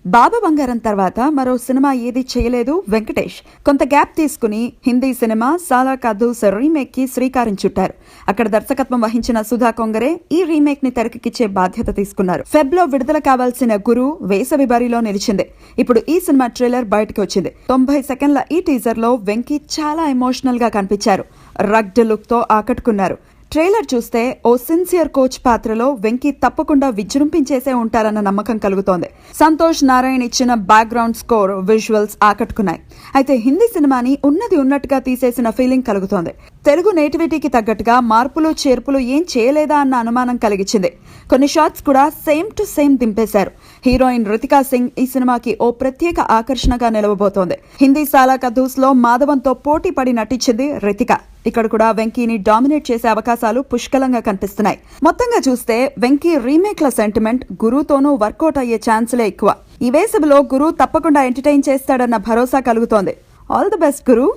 బాబా బంగారం తర్వాత మరో సినిమా ఏది చేయలేదు వెంకటేష్. కొంత గ్యాప్ తీసుకుని హిందీ సినిమా సాలా కదూస్ రీమేక్ కి శ్రీకారం చుట్టారు. అక్కడ దర్శకత్వం వహించిన సుధా కొంగరే ఈ రీమేక్ ని తెరకెక్కించే బాధ్యత తీసుకున్నారు. ఫెబ్ లో విడుదల కావాల్సిన గురు వేసవి బరిలో నిలిచింది. ఇప్పుడు ఈ సినిమా ట్రైలర్ బయటకు వచ్చింది. 90 సెకండ్ల ఈ టీజర్ లో వెంకీ చాలా ఎమోషనల్ గా కనిపించారు. రగ్డ్ లుక్ తో ఆకట్టుకున్నారు. ట్రైలర్ చూస్తే ఓ సిన్సియర్ కోచ్ పాత్రలో వెంకీ తప్పకుండా విజృంభించేసే ఉంటారన్న నమ్మకం కలుగుతోంది. సంతోష్ నారాయణ్ ఇచ్చిన బ్యాక్గ్రౌండ్ స్కోర్, విజువల్స్ ఆకట్టుకున్నాయి. అయితే హిందీ సినిమాని ఉన్నది ఉన్నట్టుగా తీసేసిన ఫీలింగ్ కలుగుతోంది. తెలుగు నేటివిటీకి తగ్గట్టుగా మార్పులు చేర్పులు ఏం చేయలేదా అన్న అనుమానం కలిగించింది. కొన్ని షాట్స్ కూడా సేమ్ టు సేమ్ దింపేశారు. హీరోయిన్ రితికా సింగ్ ఈ సినిమాకి ఓ ప్రత్యేక ఆకర్షణగా నిలవబోతోంది. హిందీ సాలా కదూస్ లో మాధవన్తో పోటీ పడి నటించింది రితిక. ఇక్కడ కూడా వెంకీని డామినేట్ చేసే అవకాశాలు పుష్కలంగా కనిపిస్తున్నాయి. మొత్తంగా చూస్తే వెంకీ రీమేక్ల సెంటిమెంట్ గురుతోనూ వర్కౌట్ అయ్యే ఛాన్సులే ఎక్కువ. ఈ వేసవిలో గురు తప్పకుండా ఎంటర్టైన్ చేస్తాడన్న భరోసా కలుగుతోంది. All the best Guru.